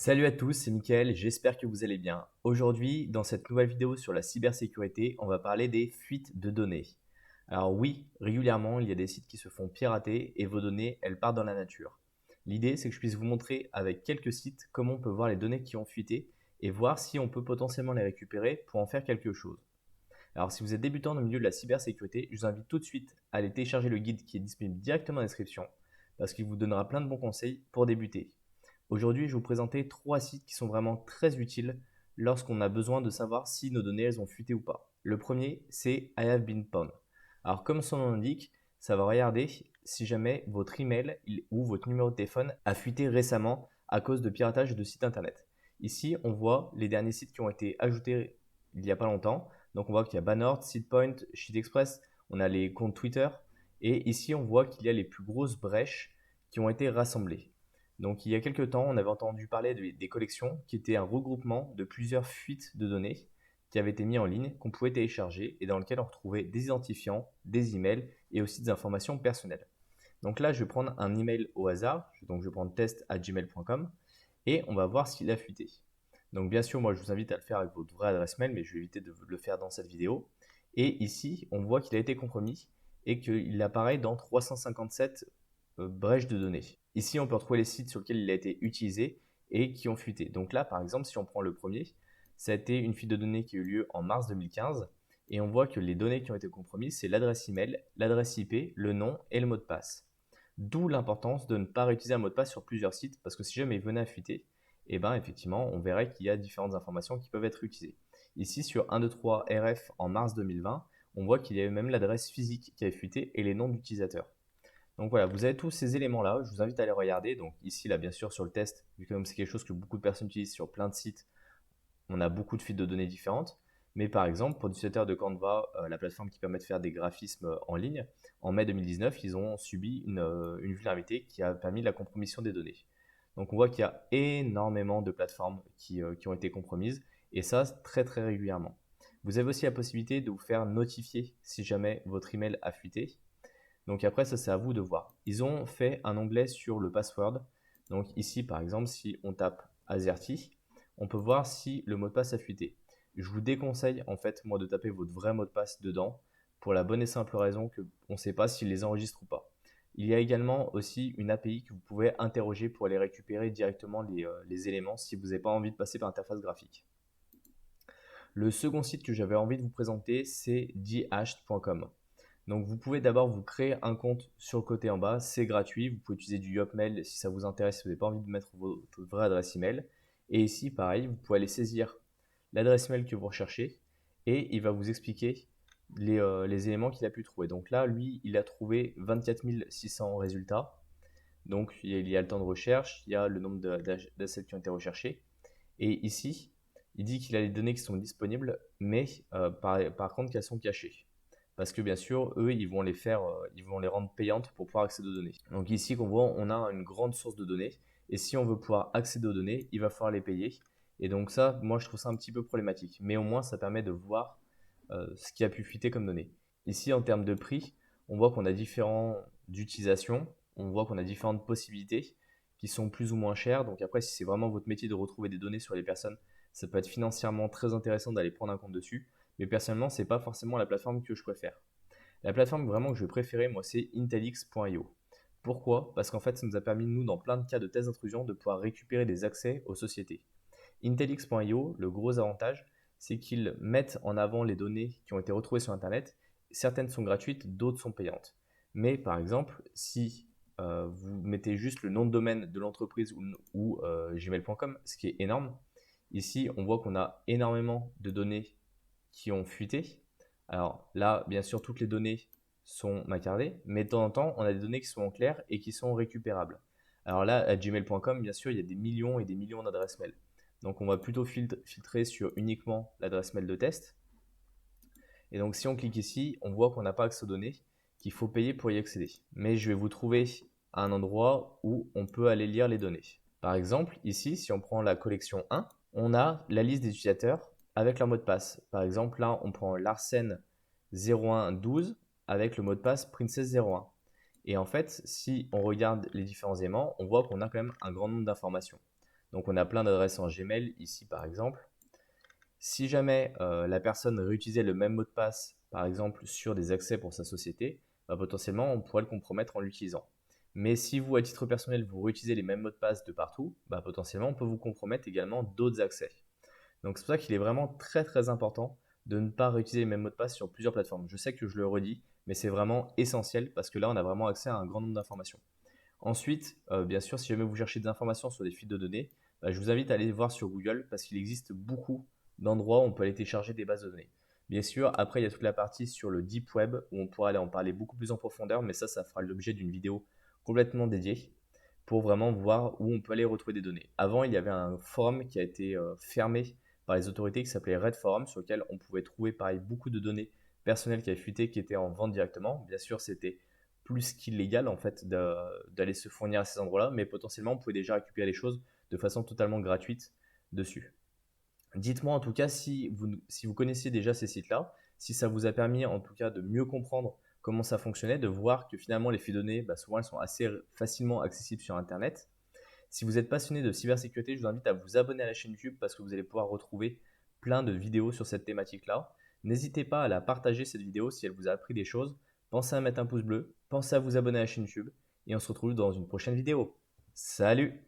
Salut à tous, c'est Mickaël, j'espère que vous allez bien. Aujourd'hui, dans cette nouvelle vidéo sur la cybersécurité, on va parler des fuites de données. Alors oui, régulièrement, il y a des sites qui se font pirater et vos données, elles partent dans la nature. L'idée, c'est que je puisse vous montrer avec quelques sites comment on peut voir les données qui ont fuité et voir si on peut potentiellement les récupérer pour en faire quelque chose. Alors si vous êtes débutant dans le milieu de la cybersécurité, je vous invite tout de suite à aller télécharger le guide qui est disponible directement en description parce qu'il vous donnera plein de bons conseils pour débuter. Aujourd'hui, je vais vous présenter 3 sites qui sont vraiment très utiles lorsqu'on a besoin de savoir si nos données elles ont fuité ou pas. Le premier, c'est I have been pwned. Alors comme son nom l'indique, ça va regarder si jamais votre email ou votre numéro de téléphone a fuité récemment à cause de piratage de sites internet. Ici, on voit les derniers sites qui ont été ajoutés il n'y a pas longtemps. Donc on voit qu'il y a Banord, SeedPoint, SheetExpress, on a les comptes Twitter et ici on voit qu'il y a les plus grosses brèches qui ont été rassemblées. Donc il y a quelques temps, on avait entendu parler des collections qui étaient un regroupement de plusieurs fuites de données qui avaient été mis en ligne, qu'on pouvait télécharger et dans lequel on retrouvait des identifiants, des emails et aussi des informations personnelles. Donc là, je vais prendre un email au hasard, donc je vais prendre test@gmail.com et on va voir s'il a fuité. Donc bien sûr, moi je vous invite à le faire avec votre vraie adresse mail, mais je vais éviter de le faire dans cette vidéo. Et ici, on voit qu'il a été compromis et qu'il apparaît dans 357 brèches de données. Ici, on peut retrouver les sites sur lesquels il a été utilisé et qui ont fuité. Donc là, par exemple, si on prend le premier, ça a été une fuite de données qui a eu lieu en mars 2015 et on voit que les données qui ont été compromises, c'est l'adresse email, l'adresse IP, le nom et le mot de passe. D'où l'importance de ne pas réutiliser un mot de passe sur plusieurs sites parce que si jamais il venait à fuiter, eh ben, effectivement, on verrait qu'il y a différentes informations qui peuvent être utilisées. Ici, sur 123 RF en mars 2020, on voit qu'il y avait même l'adresse physique qui avait fuité et les noms d'utilisateurs. Donc voilà, vous avez tous ces éléments-là, je vous invite à les regarder. Donc ici, là, bien sûr, sur le test, vu que c'est quelque chose que beaucoup de personnes utilisent sur plein de sites, on a beaucoup de fuites de données différentes. Mais par exemple, pour l'utilisateur de Canva, la plateforme qui permet de faire des graphismes en ligne, en mai 2019, ils ont subi une vulnérabilité qui a permis la compromission des données. Donc on voit qu'il y a énormément de plateformes qui ont été compromises, et ça très très régulièrement. Vous avez aussi la possibilité de vous faire notifier si jamais votre email a fuité. Donc après, ça c'est à vous de voir. Ils ont fait un onglet sur le password. Donc ici, par exemple, si on tape Azerty, on peut voir si le mot de passe a fuité. Je vous déconseille en fait moi de taper votre vrai mot de passe dedans pour la bonne et simple raison qu'on ne sait pas s'il les enregistre ou pas. Il y a également aussi une API que vous pouvez interroger pour aller récupérer directement les éléments si vous n'avez pas envie de passer par interface graphique. Le second site que j'avais envie de vous présenter, c'est dhashed.com. Donc vous pouvez d'abord vous créer un compte sur le côté en bas, c'est gratuit, vous pouvez utiliser du Yopmail si ça vous intéresse, si vous n'avez pas envie de mettre votre vraie adresse email. Et ici, pareil, vous pouvez aller saisir l'adresse mail que vous recherchez et il va vous expliquer les éléments qu'il a pu trouver. Donc là, lui, il a trouvé 24 600 résultats. Donc il y a le temps de recherche, il y a le nombre d'assets qui ont été recherchés. Et ici, il dit qu'il a les données qui sont disponibles, mais par contre qu'elles sont cachées. Parce que bien sûr, eux, ils vont les rendre payantes pour pouvoir accéder aux données. Donc ici, qu'on voit, on a une grande source de données. Et si on veut pouvoir accéder aux données, il va falloir les payer. Et donc ça, moi, je trouve ça un petit peu problématique. Mais au moins, ça permet de voir ce qui a pu fuiter comme données. Ici, en termes de prix, on voit qu'on a différentes utilisations. On voit qu'on a différentes possibilités qui sont plus ou moins chères. Donc après, si c'est vraiment votre métier de retrouver des données sur les personnes, ça peut être financièrement très intéressant d'aller prendre un compte dessus. Mais personnellement, ce n'est pas forcément la plateforme que je préfère. La plateforme vraiment que je vais préférer, moi, c'est intelix.io. Pourquoi? Parce qu'en fait, ça nous a permis, nous, dans plein de cas de tests d'intrusion, de pouvoir récupérer des accès aux sociétés. Intelix.io, le gros avantage, c'est qu'ils mettent en avant les données qui ont été retrouvées sur Internet. Certaines sont gratuites, d'autres sont payantes. Mais par exemple, si vous mettez juste le nom de domaine de l'entreprise ou gmail.com, ce qui est énorme, ici on voit qu'on a énormément de données qui ont fuité. Alors là, bien sûr, toutes les données sont macardées, mais de temps en temps, on a des données qui sont en clair et qui sont récupérables. Alors là, à gmail.com, bien sûr, il y a des millions et des millions d'adresses mail. Donc on va plutôt filtrer sur uniquement l'adresse mail de test. Et donc si on clique ici, on voit qu'on n'a pas accès aux données, qu'il faut payer pour y accéder. Mais je vais vous trouver un endroit où on peut aller lire les données. Par exemple, ici, si on prend la collection 1, on a la liste des utilisateurs avec leur mot de passe. Par exemple, là, on prend Larsen 0112 avec le mot de passe Princess 01. Et en fait, si on regarde les différents éléments, on voit qu'on a quand même un grand nombre d'informations. Donc on a plein d'adresses en Gmail ici par exemple. Si jamais la personne réutilisait le même mot de passe, par exemple sur des accès pour sa société, bah, potentiellement on pourrait le compromettre en l'utilisant. Mais si vous, à titre personnel, vous réutilisez les mêmes mots de passe de partout, bah, potentiellement on peut vous compromettre également d'autres accès. Donc c'est pour ça qu'il est vraiment très très important de ne pas réutiliser les mêmes mots de passe sur plusieurs plateformes. Je sais que je le redis, mais c'est vraiment essentiel parce que là on a vraiment accès à un grand nombre d'informations. Ensuite, bien sûr, si jamais vous cherchez des informations sur des fuites de données, bah, je vous invite à aller voir sur Google parce qu'il existe beaucoup d'endroits où on peut aller télécharger des bases de données. Bien sûr, après, il y a toute la partie sur le Deep Web où on pourra aller en parler beaucoup plus en profondeur, mais ça fera l'objet d'une vidéo complètement dédiée pour vraiment voir où on peut aller retrouver des données. Avant, il y avait un forum qui a été fermé par les autorités qui s'appelait Red Forum, sur lequel on pouvait trouver pareil beaucoup de données personnelles qui avaient fuité, qui étaient en vente directement. Bien sûr, c'était plus qu'illégal en fait d'aller se fournir à ces endroits-là, mais potentiellement on pouvait déjà récupérer les choses de façon totalement gratuite dessus. Dites-moi en tout cas si vous connaissiez déjà ces sites-là, si ça vous a permis en tout cas de mieux comprendre comment ça fonctionnait, de voir que finalement les fuites de données, bah, souvent elles sont assez facilement accessibles sur Internet. Si vous êtes passionné de cybersécurité, je vous invite à vous abonner à la chaîne YouTube parce que vous allez pouvoir retrouver plein de vidéos sur cette thématique-là. N'hésitez pas à la partager cette vidéo si elle vous a appris des choses. Pensez à mettre un pouce bleu, pensez à vous abonner à la chaîne YouTube et on se retrouve dans une prochaine vidéo. Salut!